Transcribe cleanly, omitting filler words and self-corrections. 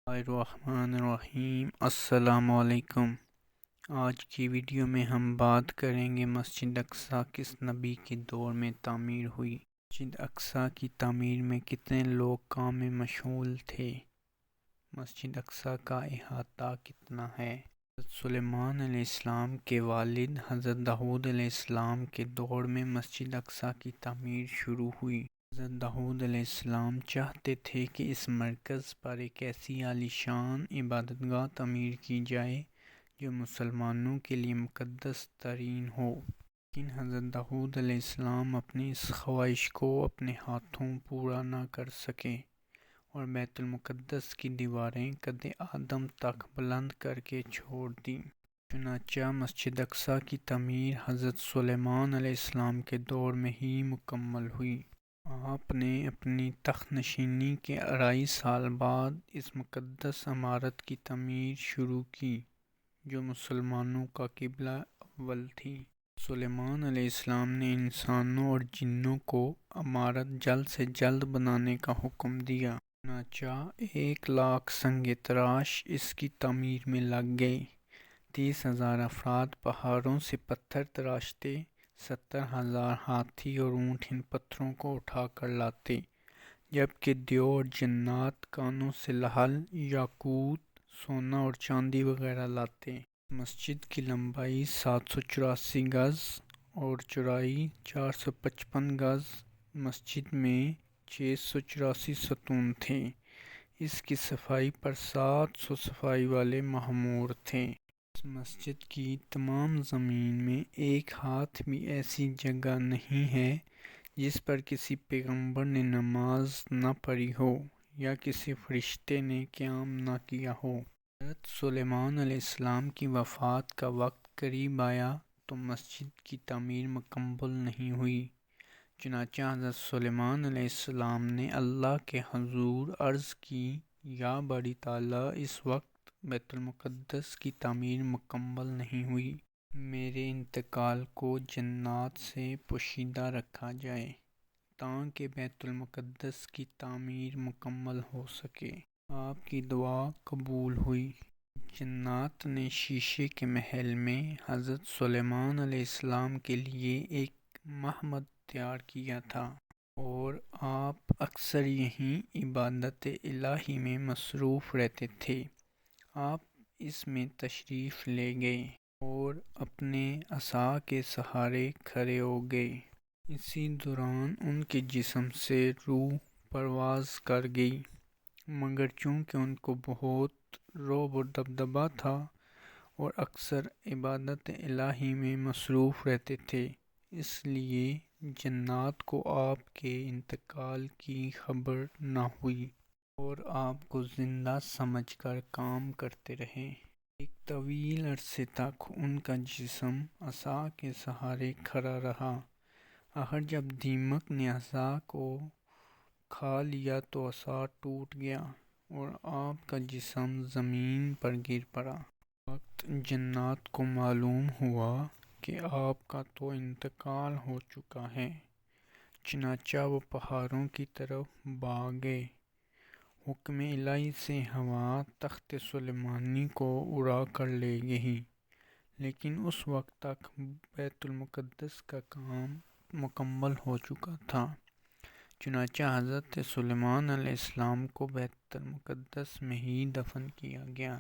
الرحمن الرحیم۔ السلام علیکم۔ آج کی ویڈیو میں ہم بات کریں گے مسجد اقصی کس نبی کے دور میں تعمیر ہوئی۔ مسجد اقصی کی تعمیر میں کتنے لوگ کام میں مشغول تھے۔ مسجد اقصی کا احاطہ کتنا ہے۔ حضرت سلیمان علیہ السلام کے والد حضرت داؤد علیہ السلام کے دور میں مسجد اقصی کی تعمیر شروع ہوئی۔ حضرت داؤد علیہ السلام چاہتے تھے کہ اس مرکز پر ایک ایسی عالیشان عبادت گاہ تعمیر کی جائے جو مسلمانوں کے لیے مقدس ترین ہو، لیکن حضرت داؤد علیہ السلام اپنی اس خواہش کو اپنے ہاتھوں پورا نہ کر سکے اور بیت المقدس کی دیواریں قد آدم تک بلند کر کے چھوڑ دیں۔ چنانچہ مسجد اقصی کی تعمیر حضرت سلیمان علیہ السلام کے دور میں ہی مکمل ہوئی۔ آپ نے اپنی تخت نشینی کے 2.5 سال بعد اس مقدس عمارت کی تعمیر شروع کی جو مسلمانوں کا قبلہ اول تھی۔ سلیمان علیہ السلام نے انسانوں اور جنوں کو عمارت جلد سے جلد بنانے کا حکم دیا، چنانچہ 1,00,000 سنگ تراش اس کی تعمیر میں لگ گئے۔ 30,000 افراد پہاڑوں سے پتھر تراشتے، 70,000 ہاتھی اور اونٹ ان پتھروں کو اٹھا کر لاتے، جبکہ دیو اور جنات کانوں سے لعل، یاقوت، سونا اور چاندی وغیرہ لاتے۔ مسجد کی لمبائی 784 گز اور چوڑائی 455 گز۔ مسجد میں 684 ستون تھے۔ اس کی صفائی پر 700 صفائی والے مامور تھے۔ اس مسجد کی تمام زمین میں ایک ہاتھ بھی ایسی جگہ نہیں ہے جس پر کسی پیغمبر نے نماز نہ پڑھی ہو یا کسی فرشتے نے قیام نہ کیا ہو۔ حضرت سلیمان علیہ السلام کی وفات کا وقت قریب آیا تو مسجد کی تعمیر مکمل نہیں ہوئی، چنانچہ حضرت سلیمان علیہ السلام نے اللہ کے حضور عرض کی، یا باری تعالیٰ، اس وقت بیت المقدس کی تعمیر مکمل نہیں ہوئی، میرے انتقال کو جنات سے پوشیدہ رکھا جائے تاکہ بیت المقدس کی تعمیر مکمل ہو سکے۔ آپ کی دعا قبول ہوئی۔ جنات نے شیشے کے محل میں حضرت سلیمان علیہ السلام کے لیے ایک معبد تیار کیا تھا اور آپ اکثر یہیں عبادت الہی میں مصروف رہتے تھے۔ آپ اس میں تشریف لے گئے اور اپنے عصا کے سہارے کھڑے ہو گئے۔ اسی دوران ان کے جسم سے روح پرواز کر گئی، مگر چونکہ ان کو بہت رعب و دبدبہ تھا اور اکثر عبادت الہی میں مصروف رہتے تھے، اس لیے جنات کو آپ کے انتقال کی خبر نہ ہوئی اور آپ کو زندہ سمجھ کر کام کرتے رہے۔ ایک طویل عرصے تک ان کا جسم عصا کے سہارے کھڑا رہا۔ آخر جب دیمک نے عصا کو کھا لیا تو عصا ٹوٹ گیا اور آپ کا جسم زمین پر گر پڑا۔ اس وقت جنات کو معلوم ہوا کہ آپ کا تو انتقال ہو چکا ہے، چنانچہ وہ پہاڑوں کی طرف بھاگے۔ حکم الہی سے ہوا تخت سلیمانی کو اڑا کر لے گئی، لیکن اس وقت تک بیت المقدس کا کام مکمل ہو چکا تھا، چنانچہ حضرت سلیمان علیہ السلام کو بیت المقدس میں ہی دفن کیا گیا۔